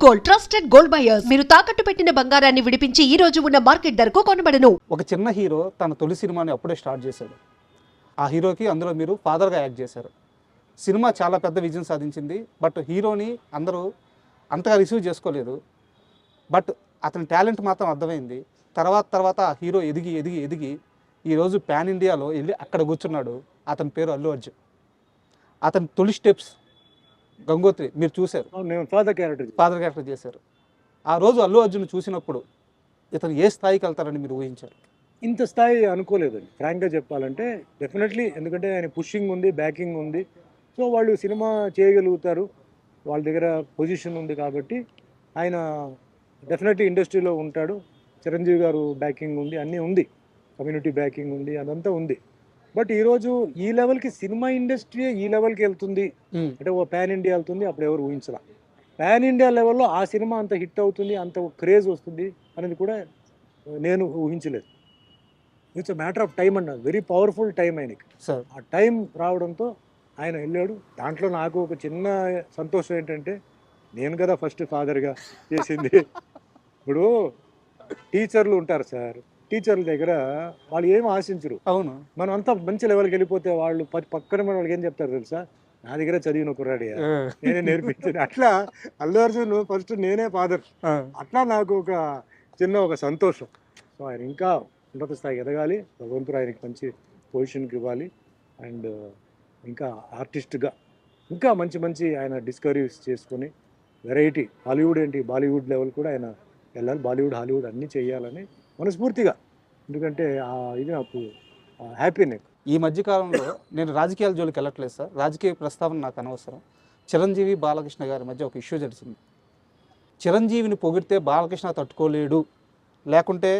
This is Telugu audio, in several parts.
Gold, trusted gold buyers. మీరు తాకట్టు పెట్టిన బంగారాన్ని విడిపించి ఈ రోజు ఉన్న మార్కెట్ ధరకు కొనబడను. ఒక చిన్న హీరో తన తొలి సినిమాని అప్పుడే స్టార్ట్ చేశాడు. ఆ హీరోకి అందులో మీరు ఫాదర్గా యాక్ట్ చేశారు. సినిమా చాలా పెద్ద విజయం సాధించింది. బట్ హీరోని అందరూ అంతగా రిసీవ్ చేసుకోలేదు. బట్ అతని టాలెంట్ మాత్రం అర్థమైంది. తర్వాత ఆ హీరో ఎదిగి ఎదిగి ఎదిగి ఈరోజు పాన్ ఇండియాలో వెళ్ళి అక్కడ కూర్చున్నాడు. అతని పేరు అల్లు అర్జున్. అతని తొలి స్టెప్స్ గంగోత్రి మీరు చూశారు. నేను ఫాదర్ క్యారెక్టర్ చేశారు. ఆ రోజు అల్లు అర్జున్ చూసినప్పుడు ఇతను ఏ స్థాయికి వెళ్తారని మీరు ఊహించారు? ఇంత స్థాయి అనుకోలేదండి ఫ్రాంక్గా చెప్పాలంటే. డెఫినెట్లీ, ఎందుకంటే ఆయన పుషింగ్ ఉంది, బ్యాకింగ్ ఉంది. సో వాళ్ళు సినిమా చేయగలుగుతారు, వాళ్ళ దగ్గర పొజిషన్ ఉంది కాబట్టి ఆయన డెఫినెట్లీ ఇండస్ట్రీలో ఉంటాడు. చిరంజీవి గారు బ్యాకింగ్ ఉంది, అన్నీ ఉంది, కమ్యూనిటీ బ్యాకింగ్ ఉంది, అదంతా ఉంది. బట్ ఈరోజు ఈ లెవెల్కి సినిమా ఇండస్ట్రీ ఈ లెవెల్కి వెళ్తుంది అంటే ఓ పాన్ ఇండియా వెళ్తుంది, అప్పుడు ఎవరు ఊహించరా. పాన్ ఇండియా లెవెల్లో ఆ సినిమా అంత హిట్ అవుతుంది, అంత క్రేజ్ వస్తుంది అనేది కూడా నేను ఊహించలేదు. It's a matter of time అండి, వెరీ పవర్ఫుల్ టైం ఆయనకి. ఆ టైం రావడంతో ఆయన వెళ్ళాడు. దాంట్లో నాకు ఒక చిన్న సంతోషం ఏంటంటే, నేను కదా ఫస్ట్ ఫాదర్గా చేసింది. ఇప్పుడు టీచర్లు ఉంటారు సార్, టీచర్ల దగ్గర వాళ్ళు ఏం ఆశించరు. అవును, మనం అంతా మంచి లెవెల్కి వెళ్ళిపోతే వాళ్ళు పక్కన మన వాళ్ళకి ఏం చెప్తారు తెలుసా, నా దగ్గర చదివిన కుర్రాడి, నేనే నేర్పించింది. అట్లా అల్లు అర్జున్ ఫస్ట్ నేనే ఫాదర్. అట్లా నాకు ఒక చిన్న సంతోషం. సో ఆయన ఇంకా ఉన్నత స్థాయికి ఎదగాలి, భగవంతుడు ఆయనకి మంచి పొజిషన్కి ఇవ్వాలి. అండ్ ఇంకా ఆర్టిస్ట్గా ఇంకా మంచి ఆయన డిస్కవరీస్ చేసుకొని వెరైటీ హాలీవుడ్ ఏంటి బాలీవుడ్ లెవెల్ కూడా ఆయన వెళ్ళాలి. బాలీవుడ్ హాలీవుడ్ అన్నీ చేయాలని మనస్ఫూర్తిగా, ఎందుకంటే ఇది నాకు హ్యాపీ. ఈ మధ్యకాలంలో నేను రాజకీయాల జోలికి వెళ్ళట్లేదు సార్, రాజకీయ ప్రస్తావన నాకు అనవసరం. చిరంజీవి బాలకృష్ణ గారి మధ్య ఒక ఇష్యూ జరిగింది. చిరంజీవిని పొగిడితే బాలకృష్ణ తట్టుకోలేడు, లేకుంటే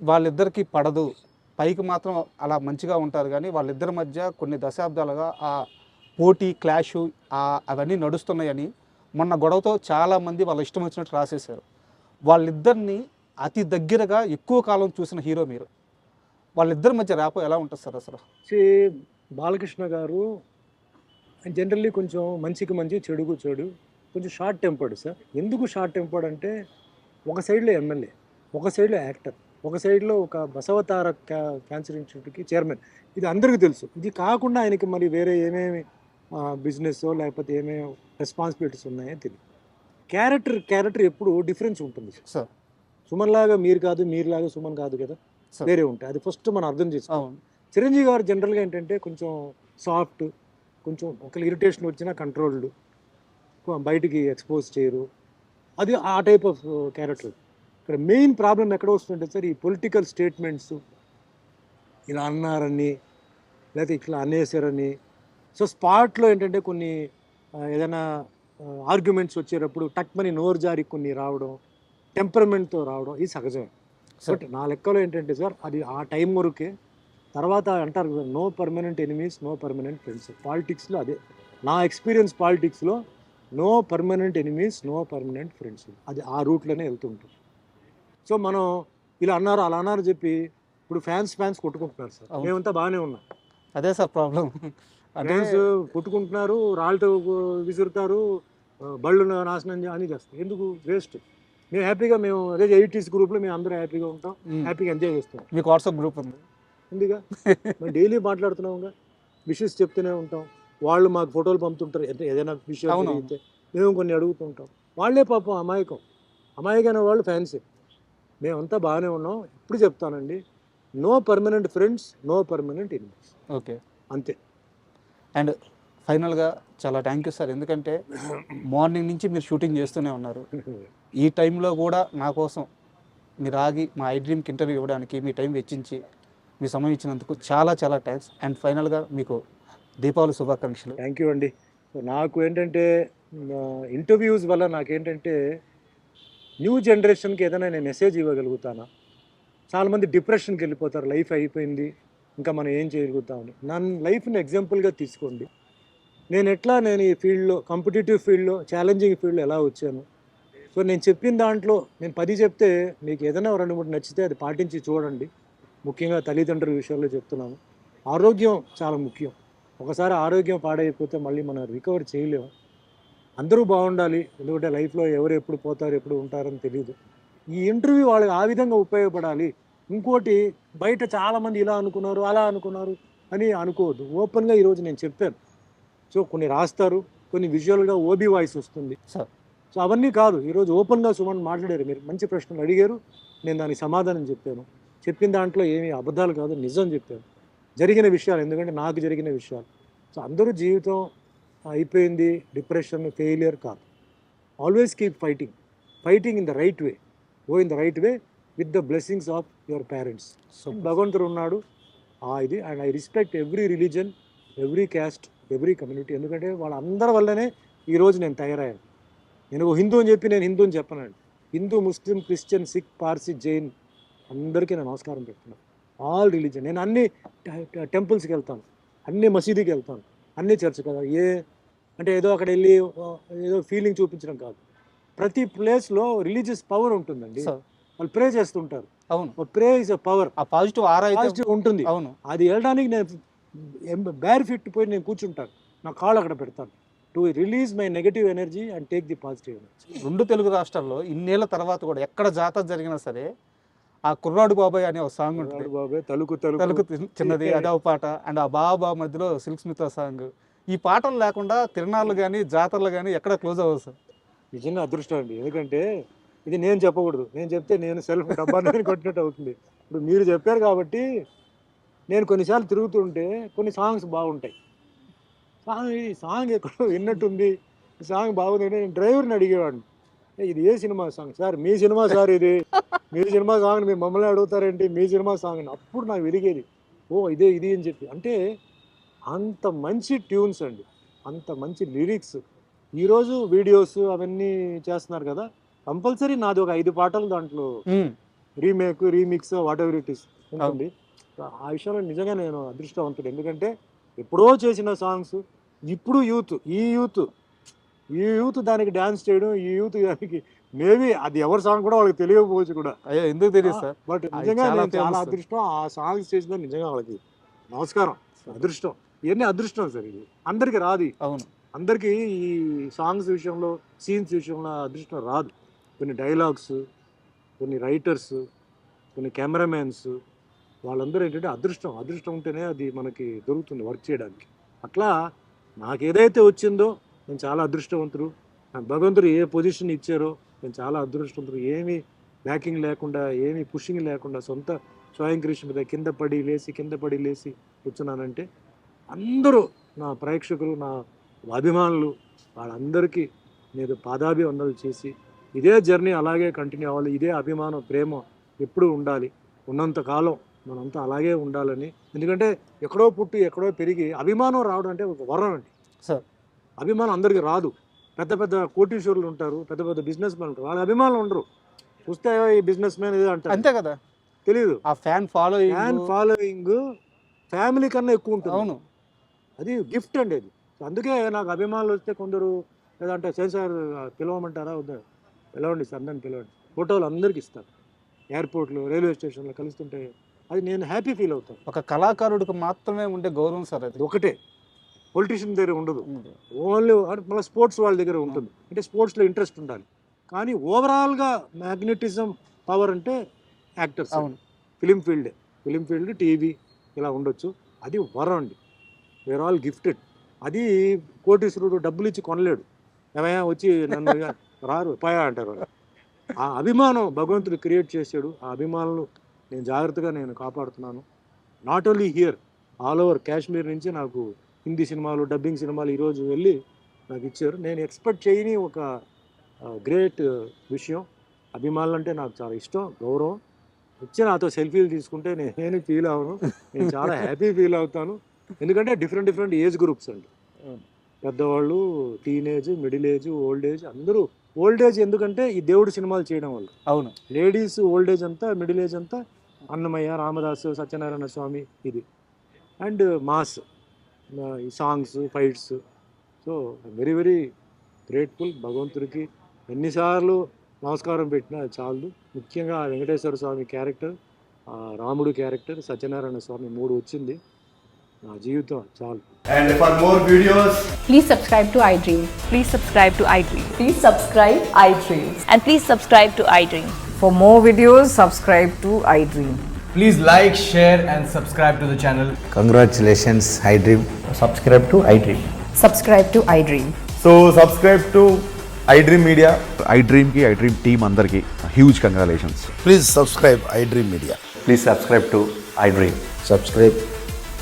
వాళ్ళిద్దరికీ పడదు, పైకి మాత్రం అలా మంచిగా ఉంటారు, కానీ వాళ్ళిద్దరి మధ్య కొన్ని దశాబ్దాలుగా ఆ పోటీ క్లాషు అవన్నీ నడుస్తున్నాయని మొన్న గొడవతో చాలామంది వాళ్ళ ఇష్టం వచ్చినట్టు రాసేశారు. వాళ్ళిద్దరిని అతి దగ్గరగా ఎక్కువ కాలం చూసిన హీరో మీరు. వాళ్ళిద్దరి మధ్య ర్యాపో ఎలా ఉంటుంది సార్ అసలు? బాలకృష్ణ గారు జనరల్లీ కొంచెం మంచికి మంచి, చెడుకు చెడు, కొంచెం షార్ట్ టెంపర్డ్ సార్. ఎందుకు షార్ట్ టెంపర్డ్ అంటే, ఒక సైడ్లో ఎమ్మెల్యే, ఒక సైడ్లో యాక్టర్, ఒక సైడ్లో ఒక బసవతార క్యాన్సర్ ఇన్స్టిట్యూట్కి చైర్మన్. ఇది అందరికీ తెలుసు. ఇది కాకుండా ఆయనకి మరి వేరే ఏమేమి బిజినెస్ లేకపోతే ఏమేమి రెస్పాన్సిబిలిటీస్ ఉన్నాయో తెలియదు. క్యారెక్టర్ ఎప్పుడు డిఫరెన్స్ ఉంటుంది సార్. సుమన్ లాగా మీరు కాదు, మీరులాగా సుమన్ కాదు కదా, వేరే ఉంటాయి. అది ఫస్ట్ మనం అర్థం చేసుకోవాలి. చిరంజీవి గారు జనరల్గా ఏంటంటే కొంచెం సాఫ్ట్, కొంచెం ఒకళ్ళు ఇరిటేషన్ వచ్చినా కంట్రోల్డ్, బయటికి ఎక్స్పోజ్ చేయరు. అది ఆ టైప్ ఆఫ్ క్యారెక్టర్. ఇక్కడ మెయిన్ ప్రాబ్లం ఎక్కడ వస్తుంటే సార్, ఈ పొలిటికల్ స్టేట్మెంట్స్, ఇలా అన్నారని లేకపోతే ఇట్లా అనేసారని. సో స్పాట్లో ఏంటంటే కొన్ని ఏదైనా ఆర్గ్యుమెంట్స్ వచ్చేటప్పుడు టక్మని నోరు జారి కొన్ని రావడం, టెంపర్మెంట్తో రావడం, ఇది సహజమే. బట్ నా లెక్కలో ఏంటంటే సార్, అది ఆ టైం వరకే. తర్వాత అంటారు కదా, no permanent enemies, no permanent friends. పాలిటిక్స్లో అదే నా ఎక్స్పీరియన్స్. పాలిటిక్స్లో no permanent enemies, no permanent friends, అది ఆ రూట్లోనే వెళ్తుంటుంది. సో మనం ఇలా అన్నారు అలా అన్నారు చెప్పి ఇప్పుడు ఫ్యాన్స్ కొట్టుకుంటున్నారు సార్. మేమంతా బాగానే ఉన్నాం, అదే సార్ ప్రాబ్లం. ఫ్యాన్స్ కొట్టుకుంటున్నారు, రాళ్ళతో విసురుతారు, బళ్ళు నాశనం అని చేస్తారు. ఎందుకు? వేస్ట్. మేము హ్యాపీగా, మేము అదే 80s గ్రూప్లో మేము అందరూ హ్యాపీగా ఉంటాం, హ్యాపీగా ఎంజాయ్ చేస్తాం. మీకు వాట్సాప్ గ్రూప్ ఉందిగా, మేము డైలీ మాట్లాడుతున్నాంగా, విషెస్ చెప్తూనే ఉంటాం. వాళ్ళు మాకు ఫోటోలు పంపుతుంటారు, ఏదైనా విషయం జరిగితే మేము కొన్ని అడుగుతుంటాం. వాళ్ళే పాపం అమాయకమైన వాళ్ళు ఫ్యాన్సే. మేమంతా బాగానే ఉన్నాం. ఇప్పుడు చెప్తానండి, no permanent friends, no permanent enemies. Okay, అంతే. అండ్ ఫైనల్గా చాలా థ్యాంక్ యూ సార్, ఎందుకంటే మార్నింగ్ నుంచి మీరు షూటింగ్ చేస్తూనే ఉన్నారు. ఈ టైంలో కూడా నా కోసం మీరు ఆగి మా ఐ డ్రీమ్కి ఇంటర్వ్యూ ఇవ్వడానికి మీ టైం వెచ్చించి మీ సమయం ఇచ్చినందుకు చాలా థ్యాంక్స్. అండ్ ఫైనల్గా మీకు దీపావళి శుభాకాంక్షలు. థ్యాంక్ యూ అండి. నాకు ఏంటంటే ఇంటర్వ్యూస్ వల్ల నాకేంటంటే న్యూ జనరేషన్కి ఏదైనా నేను మెసేజ్ ఇవ్వగలుగుతానా. చాలామంది డిప్రెషన్కి వెళ్ళిపోతారు, లైఫ్ అయిపోయింది ఇంకా మనం ఏం చేయగలుగుతామని. నన్ను లైఫ్ని ఎగ్జాంపుల్గా తీసుకోండి. నేను ఈ ఫీల్డ్లో, కాంపిటేటివ్ ఫీల్డ్లో, ఛాలెంజింగ్ ఫీల్డ్లో ఎలా వచ్చాను. సో నేను చెప్పిన దాంట్లో నేను 10 చెప్తే మీకు ఏదైనా 2-3 నచ్చితే అది పాటించి చూడండి. ముఖ్యంగా తల్లిదండ్రుల విషయంలో చెప్తున్నాను. ఆరోగ్యం చాలా ముఖ్యం. ఒకసారి ఆరోగ్యం పాడైపోతే మళ్ళీ మనం రికవర్ చేయలేము. అందరూ బాగుండాలి, ఎందుకంటే లైఫ్లో ఎవరు ఎప్పుడు పోతారు ఎప్పుడు ఉంటారని తెలియదు. ఈ ఇంటర్వ్యూ వాళ్ళకి ఆ విధంగా ఉపయోగపడాలి. ఇంకోటి, బయట చాలామంది ఇలా అనుకున్నారు అలా అనుకున్నారు అని అనుకోవద్దు. ఓపెన్గా ఈరోజు నేను చెప్పాను. సో కొన్ని రాస్తారు, కొన్ని విజువల్గా ఓబీ వాయిస్ వస్తుంది. సార్ సో అవన్నీ కాదు, ఈరోజు ఓపెన్గా సుమన్ మాట్లాడారు. మీరు మంచి ప్రశ్నలు అడిగారు, నేను దానికి సమాధానం చెప్పాను. చెప్పిన దాంట్లో ఏమీ అబద్ధాలు కాదు, నిజం చెప్పాను. జరిగిన విషయాలు, ఎందుకంటే నాకు జరిగిన విషయాలు. సో అందరూ జీవితం అయిపోయింది, డిప్రెషన్, ఫెయిలియర్ కాదు. Always keep fighting in the right way, go in the right way with the blessings of your parents. భగవంతుడు ఉన్నాడు ఇది. And I respect every religion, every caste, every community. ఎందుకంటే వాళ్ళందరి వల్లనే ఈరోజు నేను తయారయ్యాను. నేను హిందూ అని చెప్పి నేను హిందూ అని చెప్పనండి. హిందూ, ముస్లిం, క్రిస్టియన్, సిక్, పార్సీ, జైన్ అందరికీ నేను నమస్కారం పెడుతున్నాను. All religion. నేను అన్ని టెంపుల్స్కి వెళ్తాను, అన్ని మసీదుకి వెళ్తాను, అన్ని చర్చ్ కదా. అంటే ఏదో అక్కడ వెళ్ళి ఏదో ఫీలింగ్ చూపించడం కాదు. ప్రతి ప్లేస్లో రిలీజియస్ పవర్ ఉంటుందండి. వాళ్ళు ప్రే చేస్తుంటారు. అవును, ప్రే ఇస్ అ పవర్. ఆ పాజిటివ్ ఆరా పాజిటివ్ ఉంటుంది. అవును, అది వెళ్ళడానికి నేను బేర్ ఫిట్ పోయి నేను కూర్చుంటాను, నా కాళ్ళు అక్కడ పెడతాను, to release my negative energy and take the positive energy. 2 Telugu రాష్ట్రాల్లో ఇన్నేళ్ల తర్వాత కూడా ఎక్కడ జాతర జరిగినా సరే ఆ కుర్రాడు బాబాయ్ అనే ఒక సాంగ్ ఉంటుంది. బాబాయ్ తలుకు చిన్నది అదే ఒక పాట. అండ్ ఆ బాబా మధ్యలో సిల్క్ స్మిత సాంగ్. ఈ పాటలు లేకుండా తిరణాలు కానీ జాతరలు కానీ ఎక్కడ క్లోజ్ అవ్వదు సార్. నిజంగా అదృష్టం అండి. ఎందుకంటే ఇది నేను చెప్పకూడదు, నేను చెప్తే నేను సెల్ఫ్ డబ్బాని కొట్టినట్టు అవుతుంది. ఇప్పుడు మీరు చెప్పారు కాబట్టి నేను కొన్నిసార్లు తిరుగుతుంటే కొన్ని సాంగ్స్ బాగుంటాయి. ఈ సాంగ్ ఎక్కడో విన్నట్టుంది, ఈ సాంగ్ బాగుందంటే నేను డ్రైవర్ని అడిగేవాడిని, ఇది ఏ సినిమా సాంగ్ సార్? మీ సినిమా సార్ ఇది, మీ సినిమా సాంగ్ మీరు మమ్మల్ని అడుగుతారేంటి, మీ సినిమా సాంగ్ అని. అప్పుడు నాకు వెలిగేది, ఓ ఇది అని చెప్పి. అంటే అంత మంచి ట్యూన్స్ అండి, అంత మంచి లిరిక్స్. ఈరోజు వీడియోస్ అవన్నీ చేస్తున్నారు కదా, కంపల్సరీ నాది ఒక 5 పాటలు దాంట్లో remix what ever it is ఉంటుంది. ఆ విషయంలో నిజంగా నేను అదృష్టవంతుడు. ఎందుకంటే ఎప్పుడో చేసిన సాంగ్స్ ఇప్పుడు ఈ యూత్ దానికి డ్యాన్స్ చేయడం, ఈ యూత్ దానికి మేబీ అది ఎవరి సాంగ్ కూడా వాళ్ళకి తెలియకపోవచ్చు కూడా. అయ్యో ఎందుకు తెలియదు సార్. బట్ నిజంగా నేను చాలా అదృష్టం. ఆ సాంగ్స్ చేసిన నిజంగా వాళ్ళకి నమస్కారం. అదృష్టం, ఇవన్నీ అదృష్టం సార్. ఇది అందరికి రాదు. అవును, అందరికీ ఈ సాంగ్స్ విషయంలో, సీన్స్ విషయంలో అదృష్టం రాదు. కొన్ని డైలాగ్స్, కొన్ని రైటర్స్, కొన్ని కెమెరామెన్స్, వాళ్ళందరూ ఏంటంటే అదృష్టం ఉంటేనే అది మనకి దొరుకుతుంది వర్క్ చేయడానికి. అట్లా నాకు ఏదైతే వచ్చిందో నేను చాలా అదృష్టవంతుడు. నాకు భగవంతుడు ఏ పొజిషన్ ఇచ్చారో నేను చాలా అదృష్టవంతుడు. ఏమీ బ్యాకింగ్ లేకుండా, ఏమీ పుషింగ్ లేకుండా, సొంత స్వయం కృషి మీద కింద పడి లేసి కూర్చున్నానంటే అందరూ నా ప్రేక్షకులు, నా అభిమానులు, వాళ్ళందరికీ నేను పాదాభివందనలు చేసి ఇదే జర్నీ అలాగే కంటిన్యూ అవ్వాలి. ఇదే అభిమానం, ప్రేమ ఎప్పుడూ ఉండాలి. ఉన్నంతకాలం మనంతా అలాగే ఉండాలని. ఎందుకంటే ఎక్కడో పుట్టి ఎక్కడో పెరిగి అభిమానం రావడం అంటే ఒక వరం అండి సార్. అభిమానం అందరికీ రాదు. పెద్ద కోటీశ్వరులు ఉంటారు, పెద్ద బిజినెస్ మ్యాన్ ఉంటారు, వాళ్ళ అభిమానులు ఉండరు. చూస్తే ఈ బిజినెస్ మ్యాన్ ఏదో అంటారు, అంతే కదా, తెలియదు. ఆ ఫ్యాన్ ఫాలోయింగ్ ఫ్యామిలీ కన్నా ఎక్కువ ఉంటుంది. అవును, అది గిఫ్ట్ అండి అది. అందుకే నాకు అభిమానులు వస్తే కొందరు లేదంటే సార్ పిలవమంటారా, వద్దా, పిలవండి సార్, అందరిని పిలవండి, ఫోటోలు అందరికి ఇస్తారు. ఎయిర్పోర్ట్లో, రైల్వే స్టేషన్లో కలుస్తుంటే అది నేను హ్యాపీ ఫీల్ అవుతాను. ఒక కళాకారుడికి మాత్రమే ఉండే గౌరవం సార్ అది. ఒకటే, పొలిటీషియన్ దగ్గర ఉండదు. ఓన్లీ మళ్ళీ స్పోర్ట్స్ వాళ్ళ దగ్గర ఉంటుంది. అంటే స్పోర్ట్స్లో ఇంట్రెస్ట్ ఉండాలి. కానీ ఓవరాల్గా మ్యాగ్నెటిజం పవర్ అంటే యాక్టర్స్. అవును, ఫిలిం ఫీల్డ్, టీవీ ఇలా ఉండొచ్చు. అది వరం అండి. We're all gifted. అది కోటీశ్వరుడు డబ్బులు ఇచ్చి కొనలేడు. ఏమయ్యా వచ్చి నన్ను రారు పాయా అంటారు. ఆ అభిమానం భగవంతుడు క్రియేట్ చేశాడు. ఆ అభిమానులు నేను జాగ్రత్తగా కాపాడుతున్నాను. Not only here, all over Kashmir నుంచి నాకు హిందీ సినిమాలు, డబ్బింగ్ సినిమాలు ఈరోజు వెళ్ళి నాకు ఇచ్చారు. నేను ఎక్స్పెక్ట్ చేయని ఒక గ్రేట్ విషయం. అభిమానులు అంటే నాకు చాలా ఇష్టం, గౌరవం. వచ్చి నాతో సెల్ఫీలు తీసుకుంటే నేను ఫీల్ అవ్వను, నేను చాలా హ్యాపీ ఫీల్ అవుతాను. ఎందుకంటే డిఫరెంట్ ఏజ్ గ్రూప్స్ అండి. పెద్దవాళ్ళు, teenage, middle age, old age, అందరూ. ఓల్డ్ ఏజ్ ఎందుకంటే ఈ దేవుడు సినిమాలు చేయడం వల్ల. అవును, లేడీస్ ఓల్డ్ ఏజ్ అంతా, మిడిల్ ఏజ్ అంతా అన్నమయ్య, రామదాసు, సత్యనారాయణ స్వామి ఇది. అండ్ మాస్, ఈ songs, fights. So very grateful. భగవంతుడికి ఎన్నిసార్లు నమస్కారం పెట్టినా చాలు. ముఖ్యంగా వెంకటేశ్వర స్వామి క్యారెక్టర్, రాముడు క్యారెక్టర్, సత్యనారాయణ స్వామి 3 వచ్చింది. నా జీవితం చాలు. And for more videos, Please subscribe to iDream. Please subscribe to iDream. Please subscribe iDream. And please subscribe to iDream. For more videos, subscribe to iDream. please like, share and subscribe to the channel. Congratulations, iDream. Subscribe to iDream. Subscribe to iDream. So subscribe to iDream Media. iDream ki iDream team andarki huge congratulations. Please subscribe iDream Media. Please subscribe to iDream. Subscribe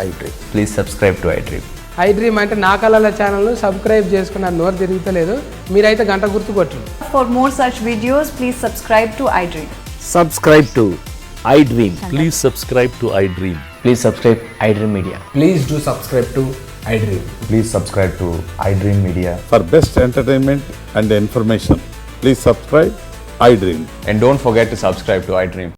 iDream. Please subscribe to iDream. iDream అంటే నా కళల ఛానల్ సబ్స్క్రైబ్ చేసుకున్న నోరు తిరుగుతలేదు, మీరైతే గంట గుర్తు కొట్టండి. For more such videos, please subscribe to iDream. Subscribe to iDream. Please subscribe to iDream. Please subscribe iDream Media. Please do subscribe to iDream. Please subscribe to iDream Media. For best entertainment and information, please subscribe iDream. And don't forget to subscribe to iDream.